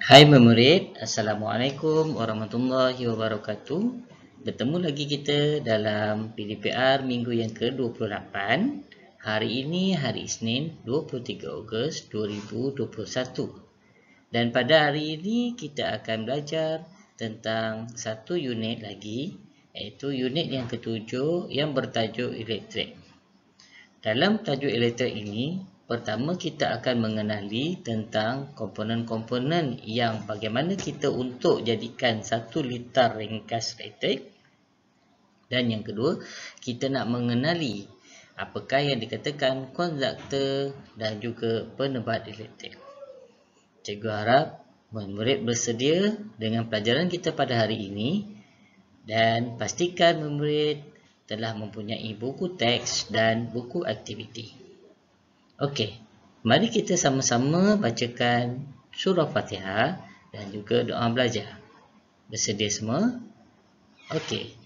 Hai memurid, Assalamualaikum warahmatullahi wabarakatuh. Bertemu lagi kita dalam PDPR minggu yang ke-28. Hari ini hari Isnin 23 Ogos 2021. Dan pada hari ini kita akan belajar tentang satu unit lagi, iaitu unit yang ketujuh yang bertajuk elektrik. Dalam tajuk elektrik ini, pertama kita akan mengenali tentang komponen-komponen yang bagaimana kita untuk jadikan 1 liter ringkas elektrik. Dan yang kedua, kita nak mengenali apakah yang dikatakan konduktor dan juga penebat elektrik. Cikgu harap murid bersedia dengan pelajaran kita pada hari ini dan pastikan murid telah mempunyai buku teks dan buku aktiviti. Okey, mari kita sama-sama bacakan surah Fatihah dan juga doa belajar. Bersedia semua? Okey.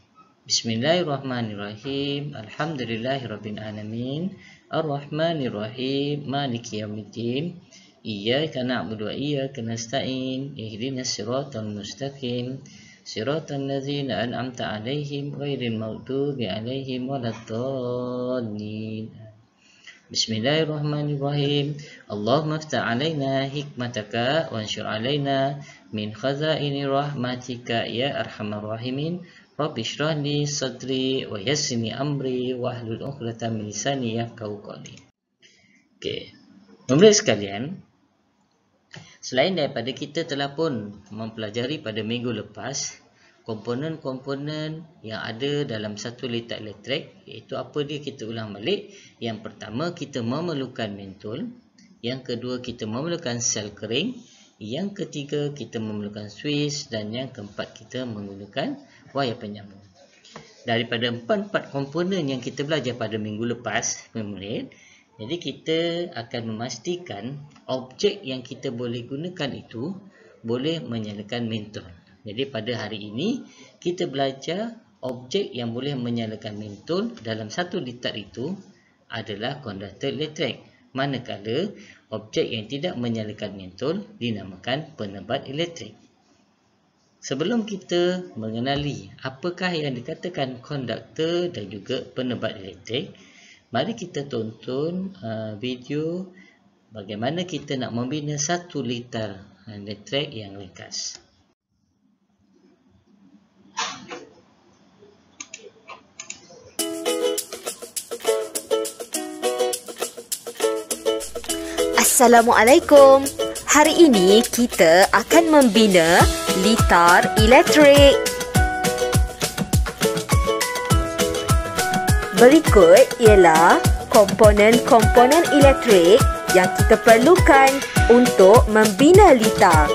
Bismillahirrahmanirrahim. Alhamdulillahirabbil alamin. Arrahmanirrahim. Maliki yaumiddin. Iyyaka na'budu wa iyyaka nasta'in. Ihdinas siratal mustaqim. Siratal ladzina an'amta 'alaihim ghairil maghdubi 'alaihim waladdallin. Bismillahirrahmanirrahim. Allahumma iftah 'alaina hikmataka wanshur 'alaina min khazaini rahmatika ya arhamar rahimin. Rabbi shrah li sadri wa yassirni amri wahlul 'uqdatam min lisani yafqahu qawli. Okey. Murid sekalian, selain daripada kita telah pun mempelajari pada minggu lepas komponen-komponen yang ada dalam 1 liter elektrik, iaitu apa dia, kita ulang balik. Yang pertama, kita memerlukan mentol. Yang kedua, kita memerlukan sel kering. Yang ketiga, kita memerlukan suis. Dan yang keempat, kita menggunakan wayar penyambung. Daripada empat komponen yang kita belajar pada minggu lepas, murid, jadi kita akan memastikan objek yang kita boleh gunakan itu boleh menyalakan mentol. Jadi pada hari ini kita belajar objek yang boleh menyalakan mentol dalam 1 liter itu adalah konduktor elektrik. Manakala objek yang tidak menyalakan mentol dinamakan penebat elektrik. Sebelum kita mengenali apakah yang dikatakan konduktor dan juga penebat elektrik, mari kita tonton video bagaimana kita nak membina 1 liter elektrik yang ringkas. Assalamualaikum. Hari ini kita akan membina litar elektrik. Berikut ialah komponen-komponen elektrik yang kita perlukan untuk membina litar.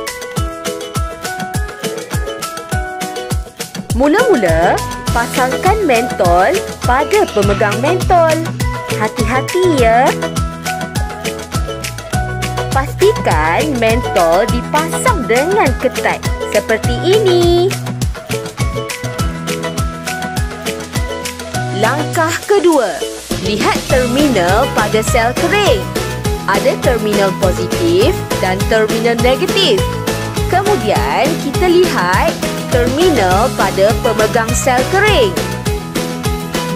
Mula-mula, pasangkan mentol pada pemegang mentol. Hati-hati ya. Pastikan mentol dipasang dengan ketat seperti ini. Langkah kedua, lihat terminal pada sel kering. Ada terminal positif dan terminal negatif. Kemudian kita lihat terminal pada pemegang sel kering.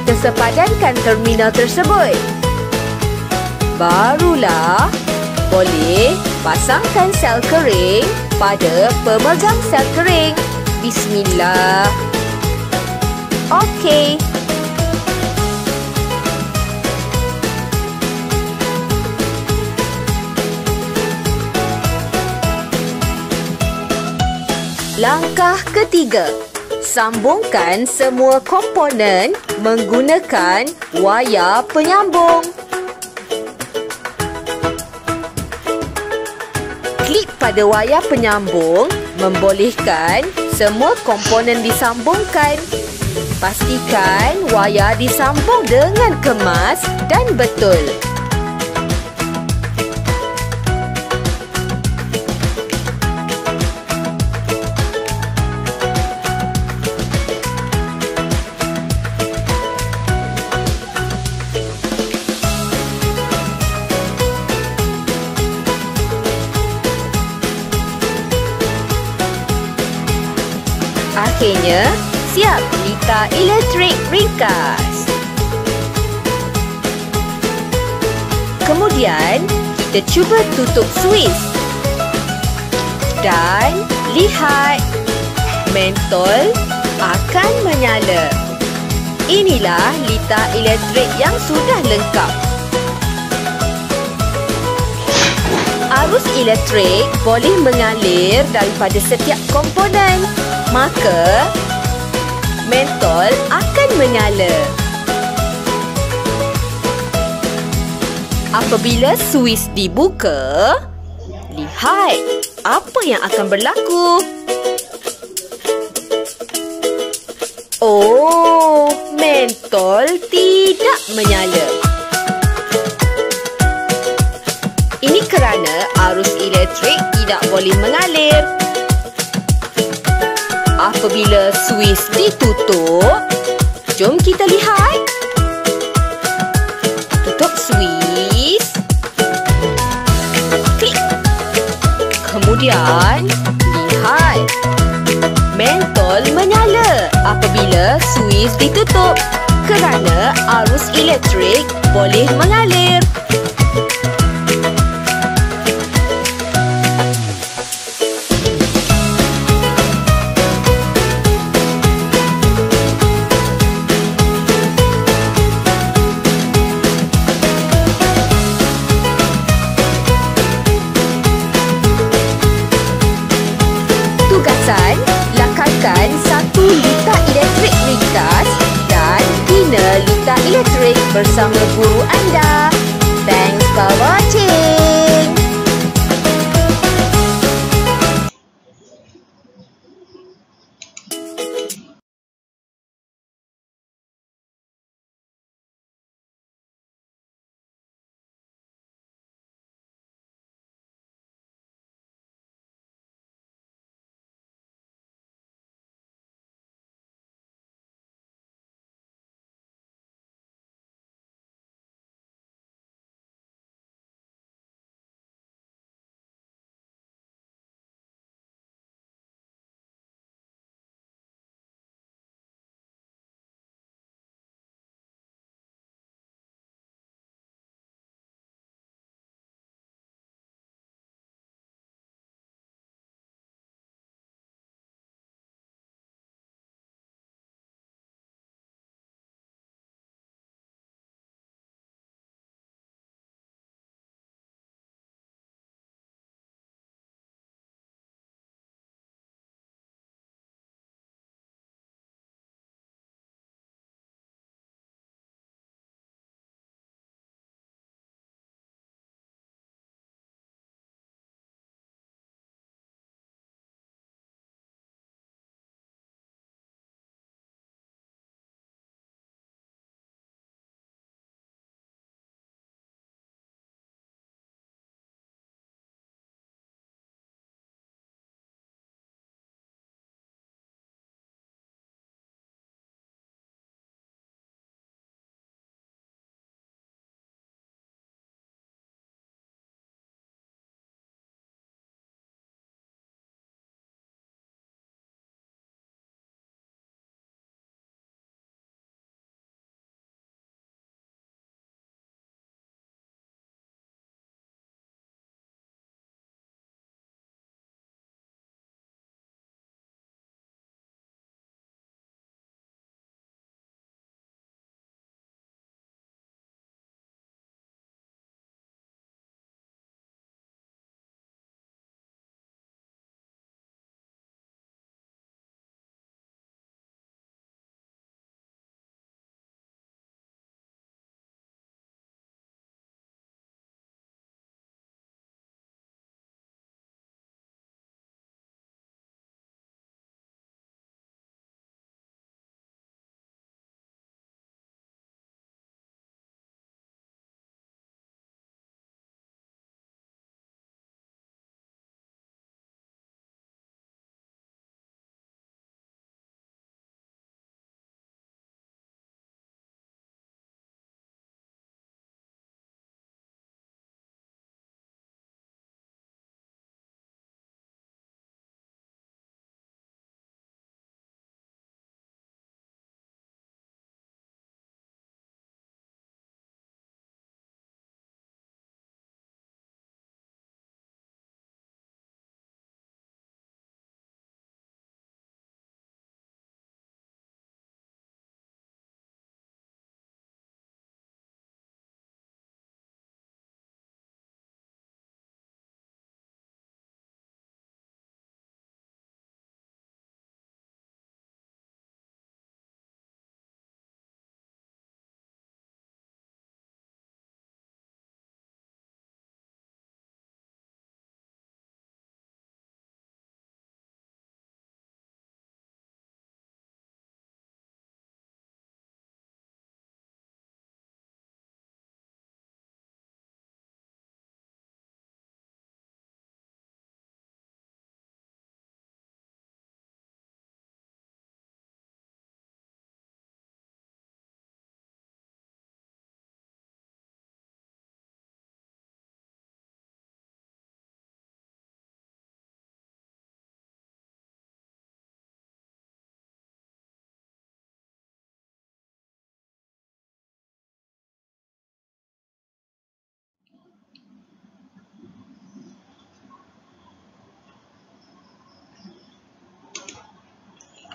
Kita sepadankan terminal tersebut. Barulah boleh pasangkan sel kering pada pemegang sel kering. Bismillah. Okey. Langkah ketiga, sambungkan semua komponen menggunakan wayar penyambung. Klip pada wayar penyambung membolehkan semua komponen disambungkan. Pastikan wayar disambung dengan kemas dan betul. Akhirnya, siap litar elektrik ringkas. Kemudian, kita cuba tutup suis. Dan lihat, mentol akan menyala. Inilah litar elektrik yang sudah lengkap. Arus elektrik boleh mengalir daripada setiap komponen, maka mentol akan menyala. Apabila suis dibuka, lihat apa yang akan berlaku. Oh, mentol tidak menyala. Ini kerana arus elektrik tidak boleh mengalir. Apabila suis ditutup, jom kita lihat. Tutup suis. Klik. Kemudian, lihat. Mentol menyala apabila suis ditutup kerana arus elektrik boleh mengalir. Tugasan, lakarkan 1 litar elektrik ringkas dan bina litar elektrik bersama guru anda. Thanks for watching.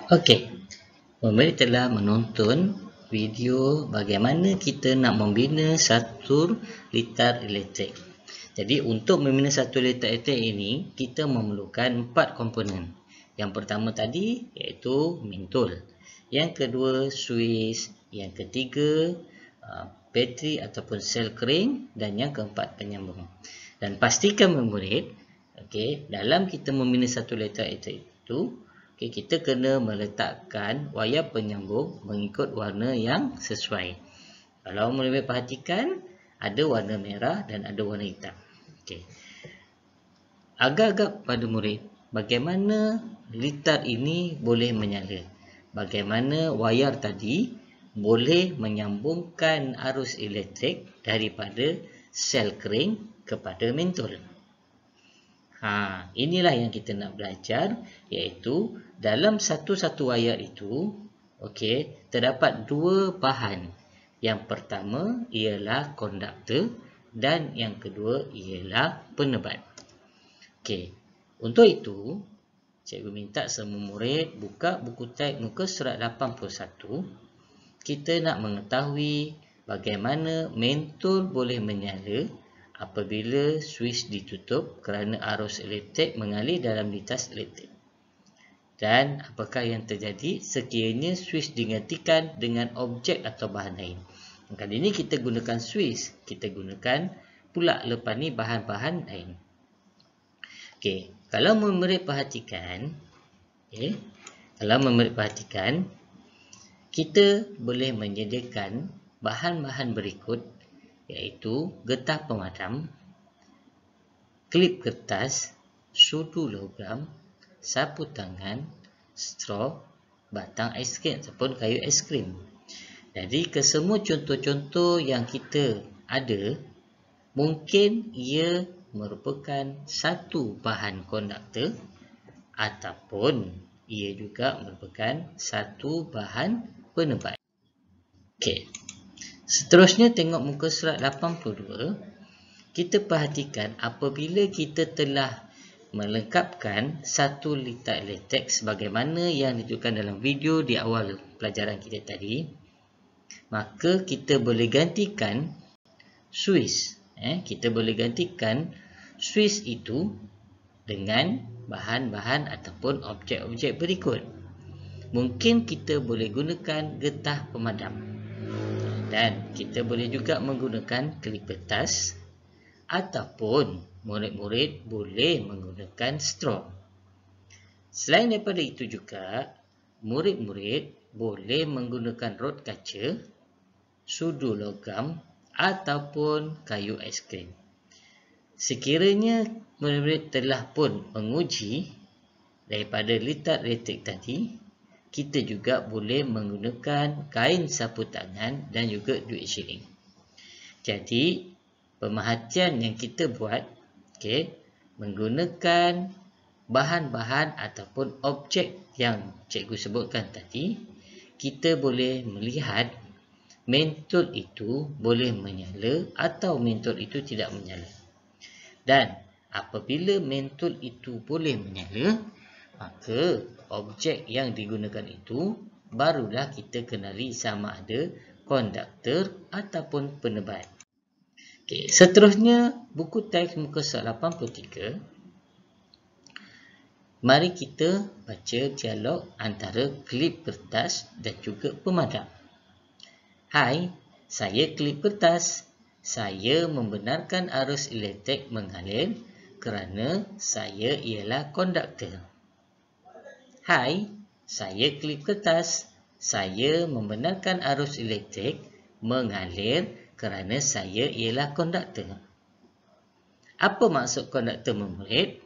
Okey, pemerhati telah menonton video bagaimana kita nak membina satu litar elektrik. Jadi untuk membina satu litar elektrik ini, kita memerlukan 4 komponen. Yang pertama tadi iaitu mentol. Yang kedua suis. Yang ketiga bateri ataupun sel kering. Dan yang keempat penyambung. Dan pastikan murid, okey, dalam kita membina satu litar elektrik itu, okay, kita kena meletakkan wayar penyambung mengikut warna yang sesuai. Kalau murid perhatikan, ada warna merah dan ada warna hitam. Okay. Agak-agak pada murid, bagaimana litar ini boleh menyala? Bagaimana wayar tadi boleh menyambungkan arus elektrik daripada sel kering kepada mentol? Inilah yang kita nak belajar, iaitu dalam satu-satu wayar itu, okey, terdapat 2 bahan. Yang pertama ialah konduktor dan yang kedua ialah penebat. Okey, untuk itu cikgu minta semua murid buka buku teks muka surat 81. Kita nak mengetahui bagaimana mentol boleh menyala apabila suis ditutup kerana arus elektrik mengalir dalam litas elektrik. Dan apakah yang terjadi sekiranya suis digantikan dengan objek atau bahan lain. Kali ini kita gunakan suis, kita gunakan pula lepas ni bahan-bahan lain. Okey, kalau murid perhatikan, kita boleh menyediakan bahan-bahan berikut, iaitu getah pemadam, klip kertas, sudu logam, sapu tangan, straw, batang aiskrim ataupun kayu aiskrim. Jadi kesemua contoh-contoh yang kita ada, mungkin ia merupakan satu bahan konduktor ataupun ia juga merupakan satu bahan penebat. Okey. Seterusnya tengok muka surat 82. Kita perhatikan apabila kita telah melengkapkan satu litar elektrik sebagaimana yang ditunjukkan dalam video di awal pelajaran kita tadi, maka kita boleh gantikan suis. Kita boleh gantikan suis itu dengan bahan-bahan ataupun objek-objek berikut. Mungkin kita boleh gunakan getah pemadam. Dan kita boleh juga menggunakan klip kertas ataupun murid-murid boleh menggunakan straw. Selain daripada itu juga, murid-murid boleh menggunakan rod kaca, sudu logam ataupun kayu aiskrim. Sekiranya murid-murid telah pun menguji daripada litar elektrik tadi, kita juga boleh menggunakan kain sapu tangan dan juga duit shilling. Jadi, pemerhatian yang kita buat, menggunakan bahan-bahan ataupun objek yang cikgu sebutkan tadi, kita boleh melihat mentol itu boleh menyala atau mentol itu tidak menyala. Dan apabila mentol itu boleh menyala, maka objek yang digunakan itu barulah kita kenali sama ada konduktor ataupun penebat. Okey, seterusnya buku teks muka surat 83. Mari kita baca dialog antara klip kertas dan juga pemadam. Hai, saya klip kertas. Saya membenarkan arus elektrik mengalir kerana saya ialah konduktor. Hai, saya klip kertas. Saya membenarkan arus elektrik mengalir kerana saya ialah konduktor. Apa maksud konduktor, murid?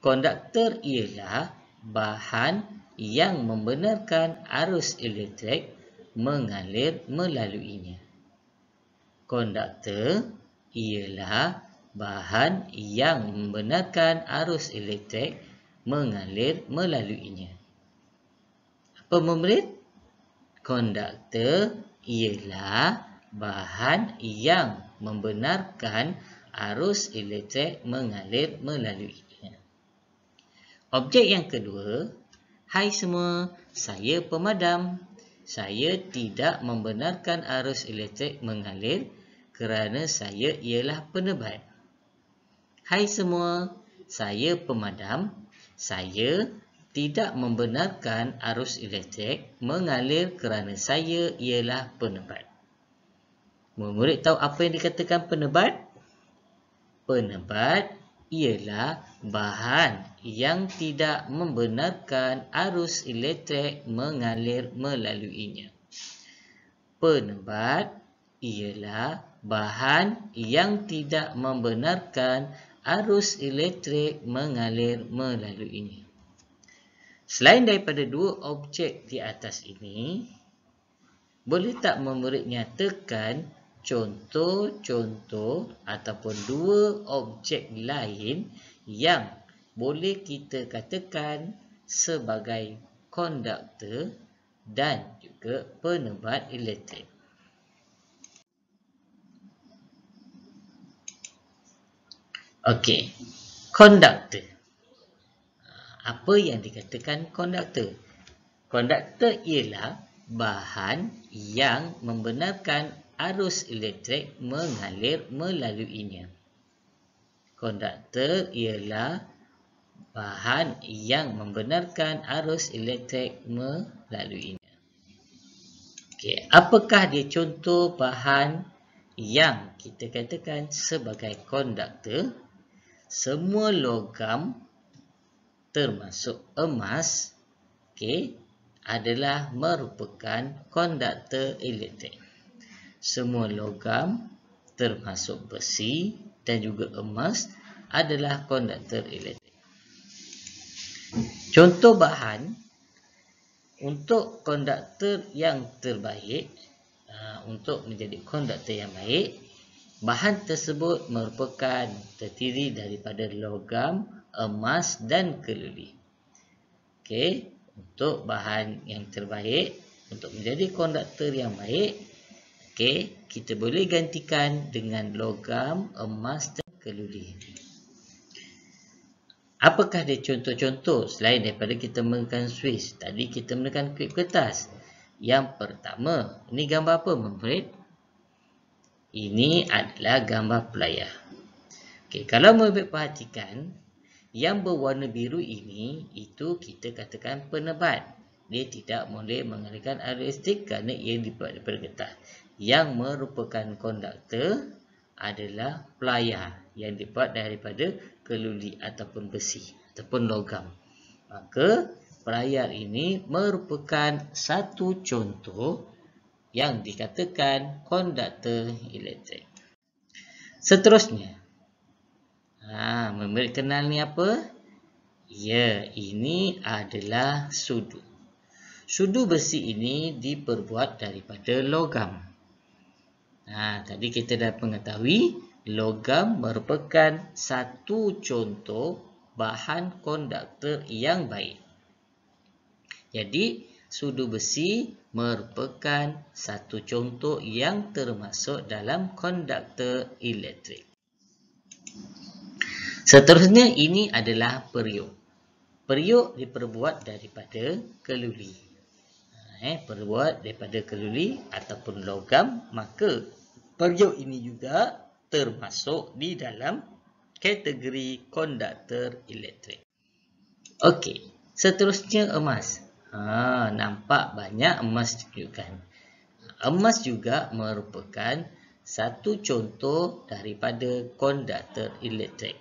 Konduktor ialah bahan yang membenarkan arus elektrik mengalir melaluinya. Konduktor ialah bahan yang membenarkan arus elektrik mengalir melaluinya. Apa murid? Konduktor ialah bahan yang membenarkan arus elektrik mengalir melaluinya. Objek yang kedua, Hai semua, saya pemadam. Saya tidak membenarkan arus elektrik mengalir kerana saya ialah penebat. Hai semua, saya pemadam. Saya tidak membenarkan arus elektrik mengalir kerana saya ialah penebat. Murid tahu apa yang dikatakan penebat? Penebat ialah bahan yang tidak membenarkan arus elektrik mengalir melaluinya. Penebat ialah bahan yang tidak membenarkan arus elektrik mengalir melaluinya. Selain daripada dua objek di atas ini, boleh tak murid nyatakan contoh-contoh ataupun dua objek lain yang boleh kita katakan sebagai konduktor dan juga penebat elektrik. Okey, konduktor. Apa yang dikatakan konduktor? Konduktor ialah bahan yang membenarkan arus elektrik mengalir melaluinya. Konduktor ialah bahan yang membenarkan arus elektrik melaluinya. Okey, apakah dia contoh bahan yang kita katakan sebagai konduktor? Semua logam termasuk emas, adalah merupakan konduktor elektrik. Semua logam termasuk besi dan juga emas adalah konduktor elektrik. Contoh bahan untuk konduktor yang terbaik, untuk menjadi konduktor yang baik, bahan tersebut merupakan terdiri daripada logam, emas dan keluli. Untuk bahan yang terbaik, untuk menjadi konduktor yang baik, kita boleh gantikan dengan logam, emas dan keluli. Apakah dia contoh-contoh selain daripada kita menekan switch? Tadi kita menekan klip kertas. Yang pertama, ini gambar apa murid? Ini adalah gambar pelayar. Kalau murid perhatikan, yang berwarna biru ini, itu kita katakan penebat. Dia tidak boleh mengalirkan arus elektrik kerana ia dibuat daripada kertas. Yang merupakan konduktor adalah pelayar yang dibuat daripada keluli ataupun besi ataupun logam. Maka pelayar ini merupakan satu contoh yang dikatakan konduktor elektrik. Seterusnya, murid kenal ni apa? Ya, ini adalah sudu. Sudu besi ini diperbuat daripada logam. Tadi kita dah mengetahui logam merupakan satu contoh bahan konduktor yang baik. Jadi, sudu besi merupakan satu contoh yang termasuk dalam konduktor elektrik. Seterusnya, ini adalah periuk. Periuk diperbuat daripada keluli. Perbuat daripada keluli ataupun logam, maka periuk ini juga termasuk di dalam kategori konduktor elektrik. Okey, seterusnya emas. Nampak banyak emas ditunjukkan. Emas juga merupakan satu contoh daripada konduktor elektrik.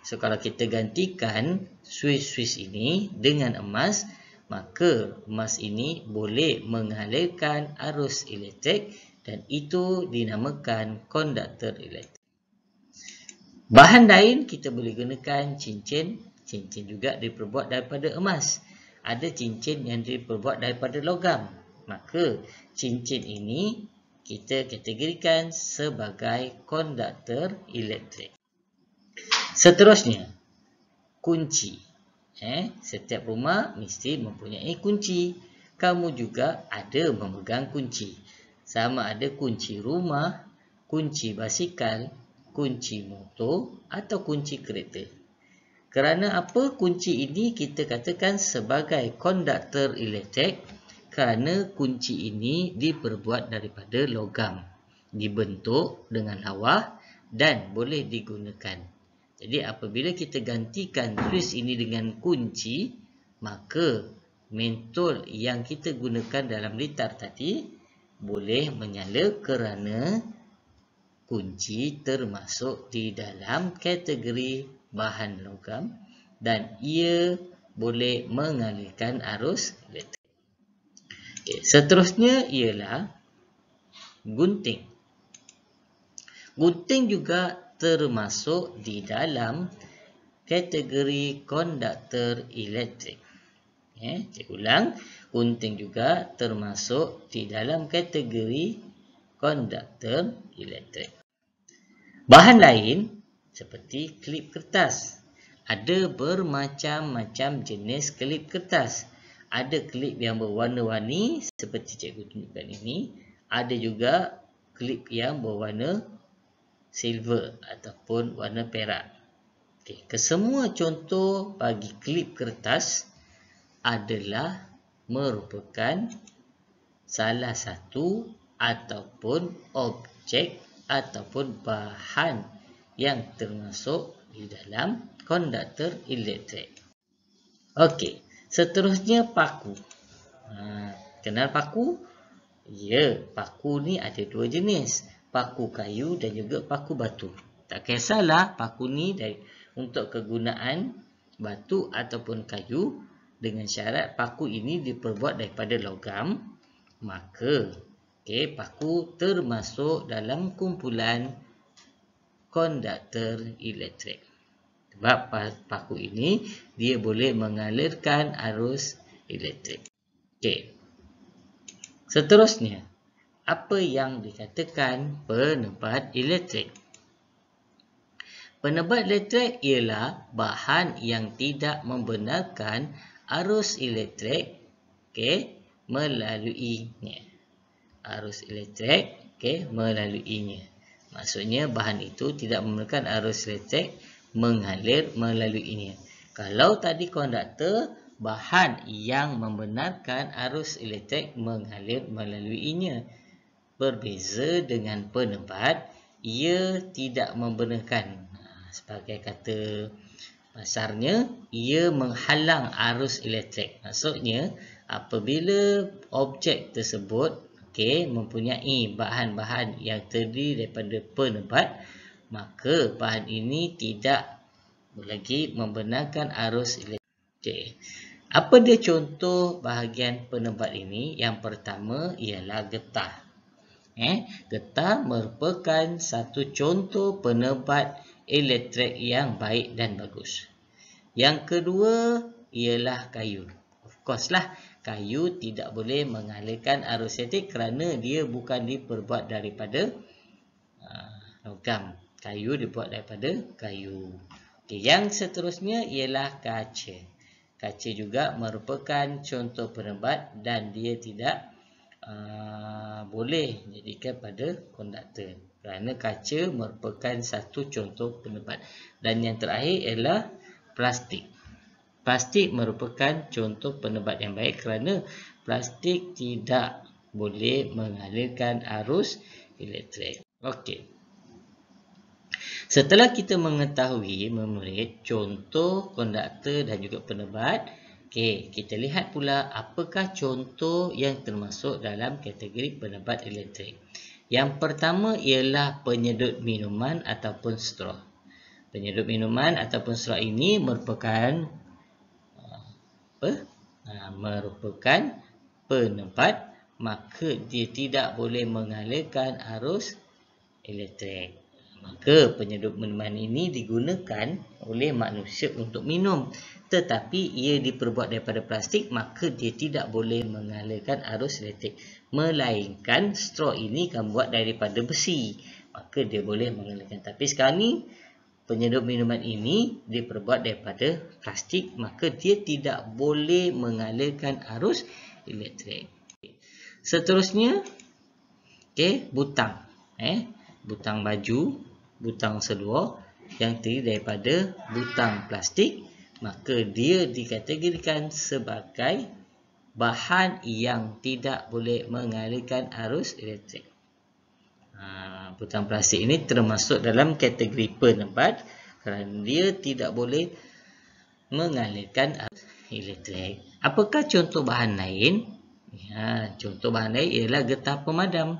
So, kalau kita gantikan switch-switch ini dengan emas, maka emas ini boleh mengalirkan arus elektrik dan itu dinamakan konduktor elektrik. Bahan lain kita boleh gunakan cincin. Cincin juga diperbuat daripada emas. Ada cincin yang diperbuat daripada logam. Maka cincin ini kita kategorikan sebagai konduktor elektrik. Seterusnya, kunci. Setiap rumah mesti mempunyai kunci. Kamu juga ada memegang kunci. Sama ada kunci rumah, kunci basikal, kunci motor atau kunci kereta. Kerana apa kunci ini kita katakan sebagai konduktor elektrik? Kerana kunci ini diperbuat daripada logam, dibentuk dengan lawa dan boleh digunakan. Jadi apabila kita gantikan switch ini dengan kunci, maka mentol yang kita gunakan dalam litar tadi boleh menyala kerana kunci termasuk di dalam kategori bahan logam dan ia boleh mengalirkan arus elektrik. Seterusnya ialah gunting. Gunting juga termasuk di dalam kategori konduktor elektrik. Saya ulang, gunting juga termasuk di dalam kategori konduktor elektrik. Bahan lain seperti klip kertas. Ada bermacam-macam jenis klip kertas. Ada klip yang berwarna-warni seperti cikgu tunjukkan ini. Ada juga klip yang berwarna silver ataupun warna perak. Kesemua contoh bagi klip kertas adalah merupakan salah satu ataupun objek ataupun bahan yang termasuk di dalam konduktor elektrik. Okey, seterusnya paku. Kenal paku? Ya, paku ni ada dua jenis. Paku kayu dan juga paku batu. Tak kisahlah paku ni untuk kegunaan batu ataupun kayu, dengan syarat paku ini diperbuat daripada logam, maka paku termasuk dalam kumpulan konduktor elektrik. Sebab paku ini dia boleh mengalirkan arus elektrik. Seterusnya, apa yang dikatakan penebat elektrik? Penebat elektrik ialah bahan yang tidak membenarkan arus elektrik melaluinya. Arus elektrik melaluinya. Maksudnya bahan itu tidak membenarkan arus elektrik mengalir melaluinya. Kalau tadi konduktor, bahan yang membenarkan arus elektrik mengalir melaluinya. Berbeza dengan penebat, ia tidak membenarkan. Sebagai kata pasarnya, ia menghalang arus elektrik. Maksudnya, apabila objek tersebut mempunyai bahan-bahan yang terdiri daripada penebat, maka bahan ini tidak lagi membenarkan arus elektrik. Apa dia contoh bahagian penebat ini? Yang pertama ialah getah. Getah merupakan satu contoh penebat elektrik yang baik dan bagus. Yang kedua ialah kayu. Of course lah, kayu tidak boleh mengalirkan arus elektrik kerana dia bukan diperbuat daripada logam. Kayu dibuat daripada kayu. Yang seterusnya ialah kaca. Kaca juga merupakan contoh penebat dan dia tidak boleh dijadikan pada konduktor kerana kaca merupakan satu contoh penebat. Dan yang terakhir ialah plastik. Plastik merupakan contoh penebat yang baik kerana plastik tidak boleh mengalirkan arus elektrik. Okey. Setelah kita mengetahui memurid contoh konduktor dan juga penebat, kita lihat pula apakah contoh yang termasuk dalam kategori penebat elektrik. Yang pertama ialah penyedut minuman ataupun straw. Penyedut minuman ataupun straw ini merupakan penebat, maka dia tidak boleh mengalirkan arus elektrik. Maka penyedut minuman ini digunakan oleh manusia untuk minum. Tetapi ia diperbuat daripada plastik, maka dia tidak boleh mengalirkan arus elektrik. Melainkan straw ini kan buat daripada besi, maka dia boleh mengalirkan. Tapi sekarang ni penyedut minuman ini diperbuat daripada plastik, maka dia tidak boleh mengalirkan arus elektrik. Seterusnya, butang. Butang baju, butang seluar, yang terdiri daripada butang plastik, maka dia dikategorikan sebagai bahan yang tidak boleh mengalirkan arus elektrik. Butang plastik ini termasuk dalam kategori penebat kerana dia tidak boleh mengalirkan arus elektrik. Apakah contoh bahan lain? Contoh bahan lain ialah getah pemadam.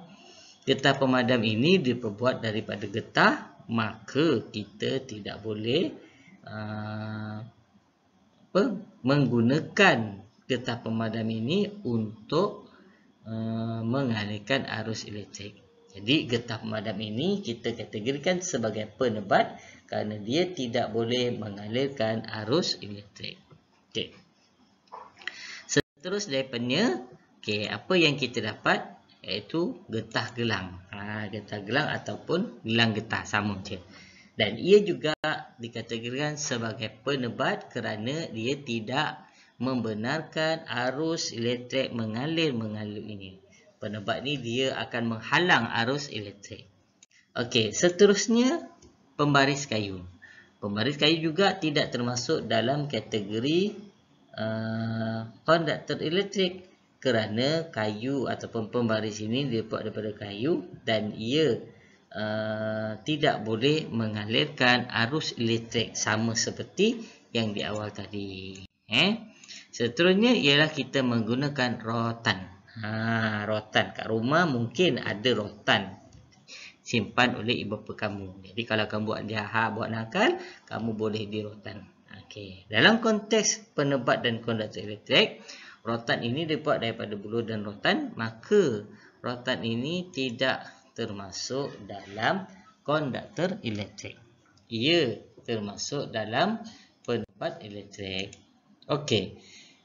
Getah pemadam ini diperbuat daripada getah, maka kita tidak boleh menggunakan getah pemadam ini untuk mengalirkan arus elektrik. Jadi getah pemadam ini kita kategorikan sebagai penebat kerana dia tidak boleh mengalirkan arus elektrik. Okey. Seterus daripadanya, apa yang kita dapat iaitu getah gelang. Getah gelang ataupun gelang getah sama je. Dan ia juga dikategorikan sebagai penebat kerana dia tidak membenarkan arus elektrik mengalir ini. Penebat ni dia akan menghalang arus elektrik. Okey, seterusnya pembaris kayu. Pembaris kayu juga tidak termasuk dalam kategori konduktor elektrik kerana kayu ataupun pembaris ini dibuat daripada kayu dan ia tidak boleh mengalirkan arus elektrik sama seperti yang di awal tadi. Seterusnya ialah kita menggunakan rotan. Rotan kat rumah mungkin ada rotan simpan oleh ibu bapa kamu. Jadi kalau kamu buat jahat, buat nakal, kamu boleh dirotan. Okey. Dalam konteks penebat dan konduktor elektrik, rotan ini dibuat daripada buluh dan rotan, maka rotan ini tidak termasuk dalam konduktor elektrik. Ia termasuk dalam penebat elektrik. Okey.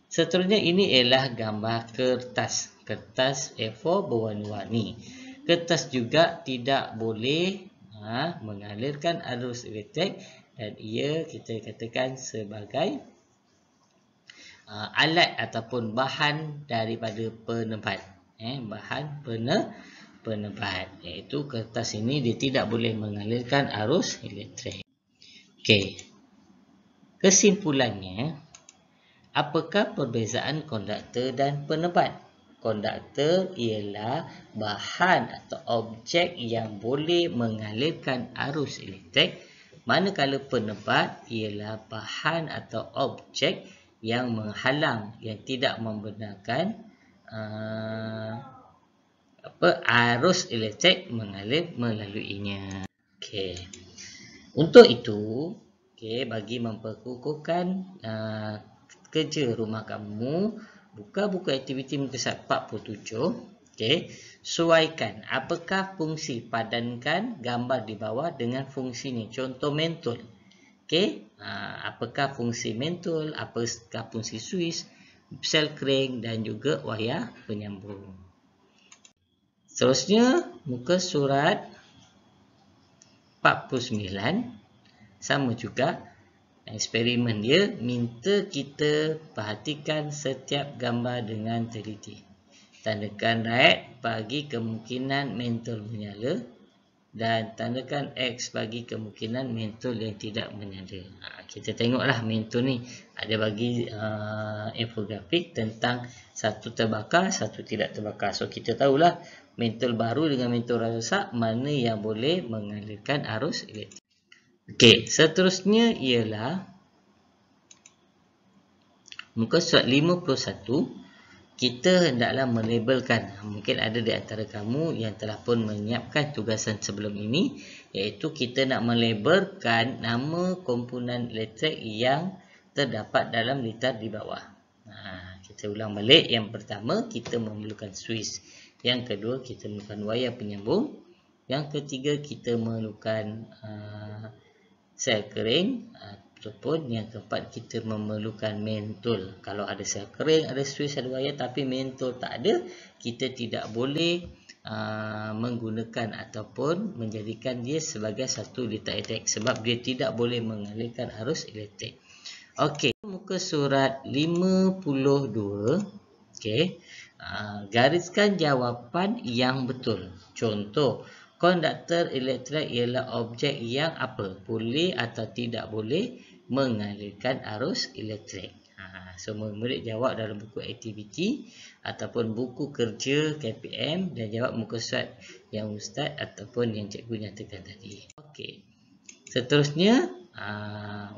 Seterusnya ini ialah gambar kertas. Kertas A4 berwarna-warni. Kertas juga tidak boleh mengalirkan arus elektrik dan ia kita katakan sebagai alat ataupun bahan daripada penebat. Bahan penebat, iaitu kertas ini dia tidak boleh mengalirkan arus elektrik. Okey. Kesimpulannya, apakah perbezaan konduktor dan penebat? Konduktor ialah bahan atau objek yang boleh mengalirkan arus elektrik, manakala penebat ialah bahan atau objek yang menghalang, yang tidak membenarkan arus elektrik mengalir melaluinya. Okey. Untuk itu, bagi memperkukuhkan kerja rumah kamu, buka buku aktiviti muka surat 47. Sesuaikan apakah fungsi, padankan gambar di bawah dengan fungsi ni. Contoh mentol. Apakah fungsi mentol, apakah fungsi suis, sel kering dan juga wayar penyambung. Seterusnya muka surat 49 sama juga. Eksperimen dia minta kita perhatikan setiap gambar dengan teliti. Tandakan right bagi kemungkinan mentol menyala dan tandakan X bagi kemungkinan mentol yang tidak menyala. Kita tengoklah mentol ni ada bagi infografik tentang satu terbakar, satu tidak terbakar. So kita tahulah mentol baru dengan mentol rosak mana yang boleh mengalirkan arus elektrik. Okey, seterusnya ialah muka surat 51. Kita hendaklah melabelkan. Mungkin ada di antara kamu yang telah pun menyiapkan tugasan sebelum ini, iaitu kita nak melabelkan nama komponen elektrik yang terdapat dalam litar di bawah. Kita ulang balik. Yang pertama, kita memerlukan suis. Yang kedua, kita memerlukan wayar penyambung. Yang ketiga, kita memerlukan sel kering, ataupun yang keempat kita memerlukan mentol. Kalau ada sel kering, ada suis, ada wayar tapi mentol tak ada, kita tidak boleh menggunakan ataupun menjadikan dia sebagai satu litar elektrik sebab dia tidak boleh mengalirkan arus elektrik. Okey, muka surat 52. Okey. Gariskan jawapan yang betul. Contoh, Konduktor elektrik ialah objek yang apa? Boleh atau tidak boleh mengalirkan arus elektrik. Semua murid jawab dalam buku aktiviti ataupun buku kerja KPM dan jawab muka surat yang ustaz ataupun yang cikgu nyatakan tadi. Okey. Seterusnya,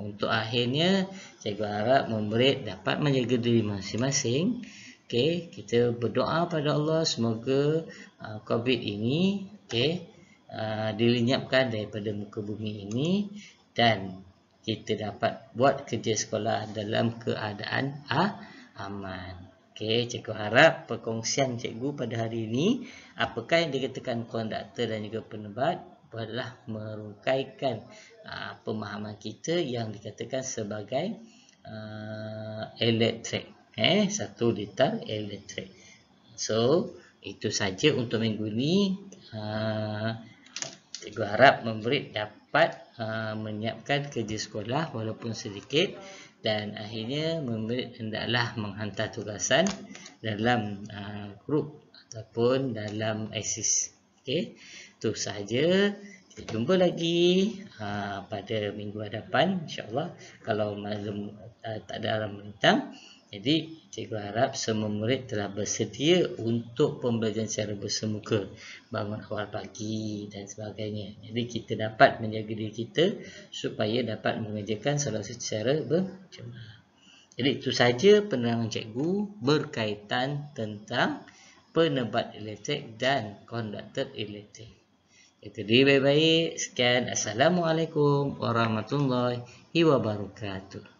untuk akhirnya, cikgu harap murid dapat menjaga diri masing-masing. Okey, kita berdoa pada Allah semoga COVID ini dilenyapkan daripada muka bumi ini dan kita dapat buat kerja sekolah dalam keadaan aman. Okey, cikgu harap perkongsian cikgu pada hari ini, apakah yang dikatakan konduktor dan juga penebat, adalah merungkaikan pemahaman kita yang dikatakan sebagai elektrik. Satu litar elektrik. So, itu saja untuk minggu ini. Cikgu harap murid dapat menyiapkan kerja sekolah walaupun sedikit dan akhirnya murid hendaklah menghantar tugasan dalam grup ataupun dalam ISIS. Okey, itu sahaja. Kita jumpa lagi pada minggu hadapan insya-Allah kalau malam tak ada alam melintang. Jadi cikgu harap semua murid telah bersedia untuk pembelajaran secara bersemuka, bangun awal pagi dan sebagainya. Jadi kita dapat menjaga diri kita supaya dapat mengerjakan salah satu secara berjemaah. Jadi itu sahaja penerangan cikgu berkaitan tentang penebat elektrik dan konduktor elektrik. Itu dia baik-baik. Sekian. Assalamualaikum warahmatullahi wabarakatuh.